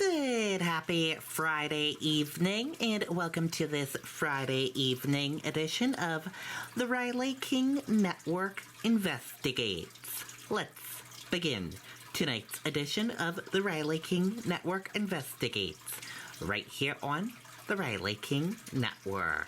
Good, happy Friday evening, and welcome to this Friday evening edition of the Riley King Network Investigates. Let's begin tonight's edition of the Riley King Network Investigates, right here on the Riley King Network.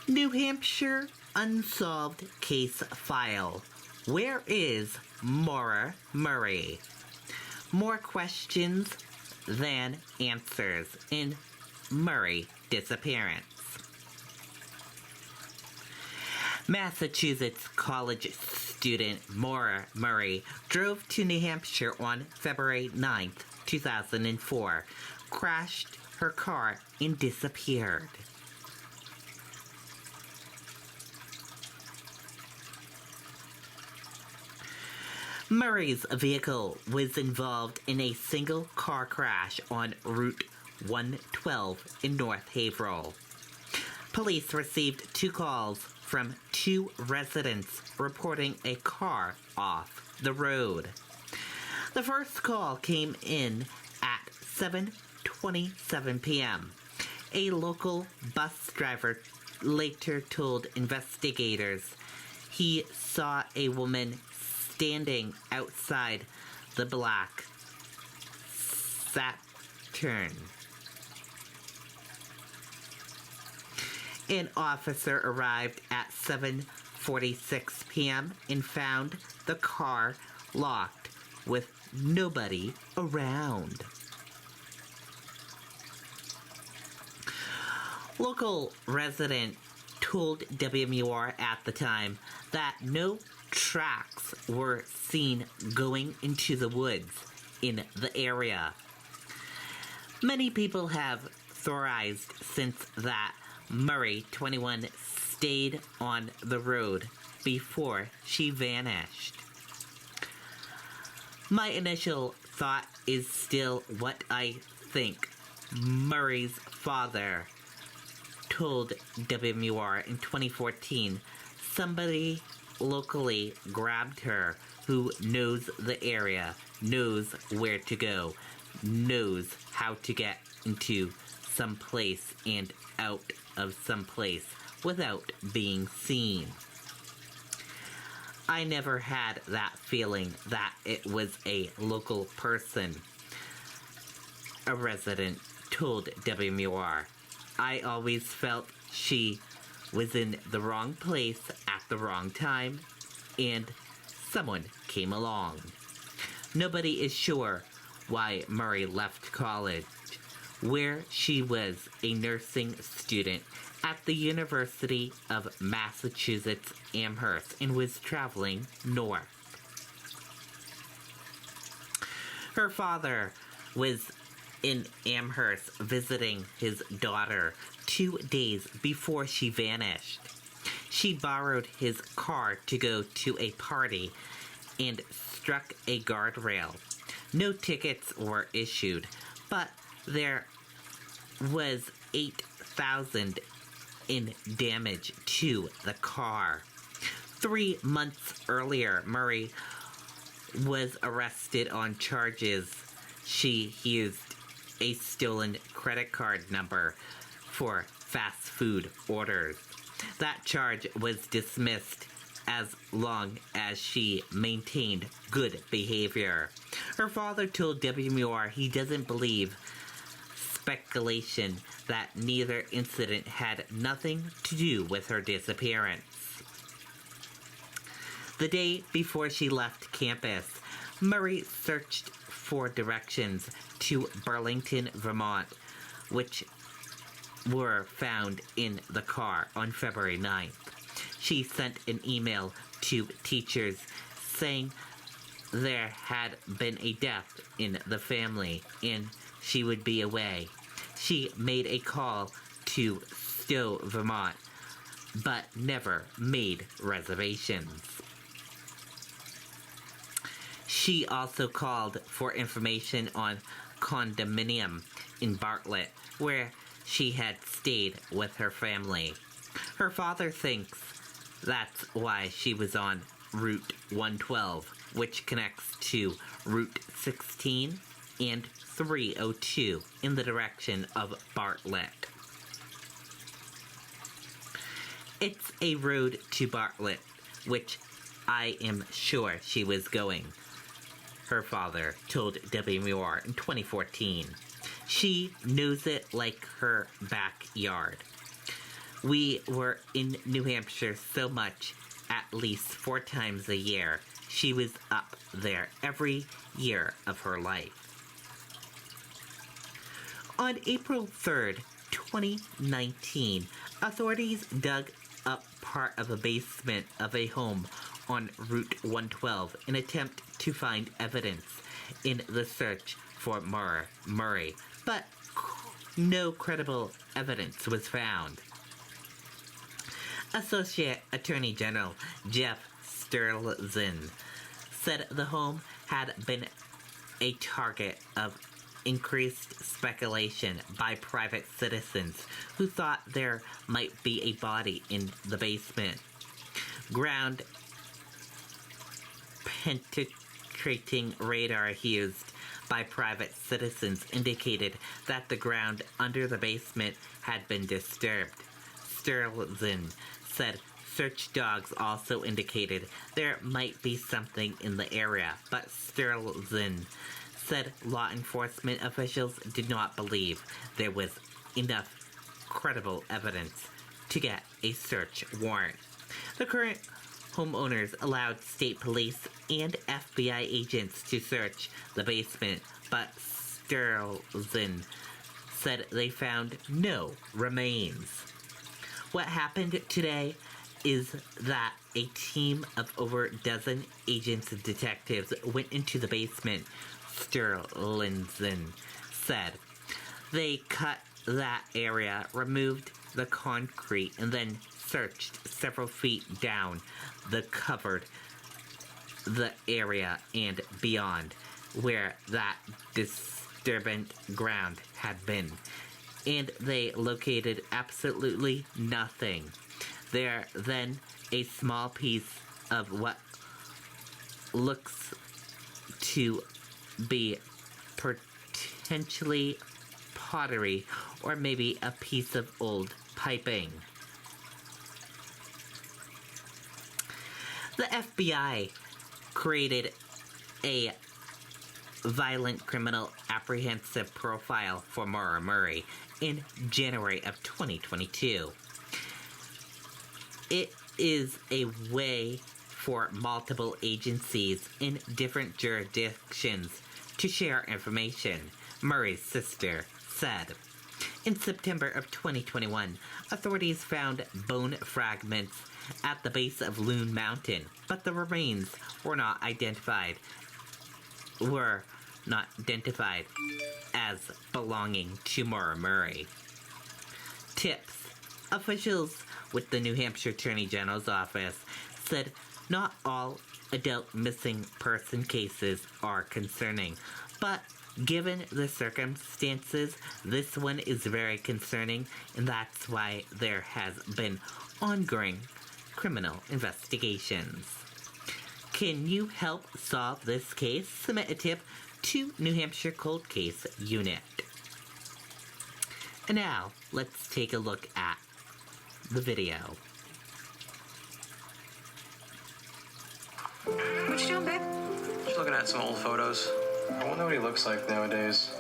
New Hampshire unsolved case file. Where is Maura Murray? More questions than answers in Murray disappearance. Massachusetts college student Maura Murray drove to New Hampshire on February 9th, 2004, crashed her car and disappeared. Murray's vehicle was involved in a single car crash on Route 112 in North Haverhill. Police received 2 calls from 2 residents reporting a car off the road. The first call came in at 7:27 p.m. A local bus driver later told investigators he saw a woman standing outside the black Saturn. An officer arrived at 7:46 p.m. and found the car locked with nobody around. Local resident told WMUR at the time that no tracks were seen going into the woods in the area. Many people have theorized since that Murray, 21, stayed on the road before she vanished. My initial thought is still what I think. Murray's father told WMUR in 2014 somebody locally grabbed her who knows the area, knows where to go, knows how to get into some place and out of some place without being seen. I never had that feeling that it was a local person, a resident told WMUR. I always felt she was in the wrong place at the wrong time, and someone came along. Nobody is sure why Murray left college, where she was a nursing student at the University of Massachusetts Amherst and was traveling north. Her father was in Amherst visiting his daughter 2 days before she vanished. She borrowed his car to go to a party and struck a guardrail. No tickets were issued, but there was $8,000 in damage to the car. 3 months earlier, Murray was arrested on charges she used a stolen credit card number for fast food orders. That charge was dismissed as long as she maintained good behavior. Her father told WMUR he doesn't believe speculation that neither incident had nothing to do with her disappearance. The day before she left campus, Murray searched for directions to Burlington, Vermont, which were found in the car on February 9th. She sent an email to teachers saying there had been a death in the family and she would be away. She made a call to Stowe, Vermont, but never made reservations. She also called for information on condominium in Bartlett, where she had stayed with her family. Her father thinks that's why she was on Route 112, which connects to Route 16 and 302 in the direction of Bartlett. It's a road to Bartlett, which I am sure she was going, her father told Debbie Moore in 2014. She knows it like her backyard. We were in New Hampshire so much, at least 4 times a year. She was up there every year of her life. On April 3rd, 2019, authorities dug up part of a basement of a home on Route 112 in an attempt to find evidence in the search for Maura Murray, but no credible evidence was found. Associate Attorney General Jeff Sturluson said the home had been a target of increased speculation by private citizens who thought there might be a body in the basement. Ground penetrating radar used by private citizens indicated that the ground under the basement had been disturbed. Sturluson said search dogs also indicated there might be something in the area, but Sturluson said law enforcement officials did not believe there was enough credible evidence to get a search warrant. The current homeowners allowed state police and FBI agents to search the basement, but Sturluson said they found no remains. What happened today is that a team of over a dozen agents and detectives went into the basement, Sturluson said. They cut that area, removed the concrete, and then searched several feet down covered the area and beyond where that disturbed ground had been. And they located absolutely nothing. There then a small piece of what looks to be potentially pottery or maybe a piece of old piping. The FBI created a violent criminal apprehensive profile for Maura Murray in January of 2022. It is a way for multiple agencies in different jurisdictions to share information, Murray's sister said. In September of 2021, authorities found bone fragments at the base of Loon Mountain, but the remains were not identified as belonging to Maura Murray. Tips. Officials with the New Hampshire Attorney General's office said not all adult missing person cases are concerning, but given the circumstances, this one is very concerning, and that's why there has been ongoing criminal investigations. Can you help solve this case? Submit a tip to New Hampshire Cold Case Unit. And now, let's take a look at the video. What you doing, babe? Just looking at some old photos. I wonder what he looks like nowadays.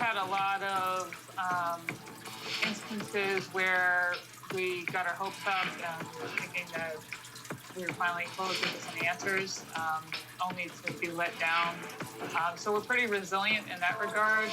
had a lot of instances where we got our hopes up and we were thinking that we were finally close to some answers, only to be let down. So we're pretty resilient in that regard.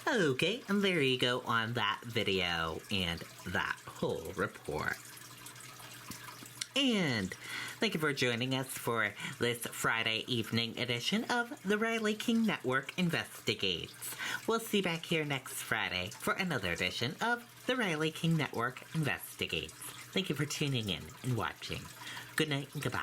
Okay, and there you go on that video and that whole report. And thank you for joining us for this Friday evening edition of the Riley King Network Investigates. We'll see you back here next Friday for another edition of the Riley King Network Investigates. Thank you for tuning in and watching. Good night and goodbye.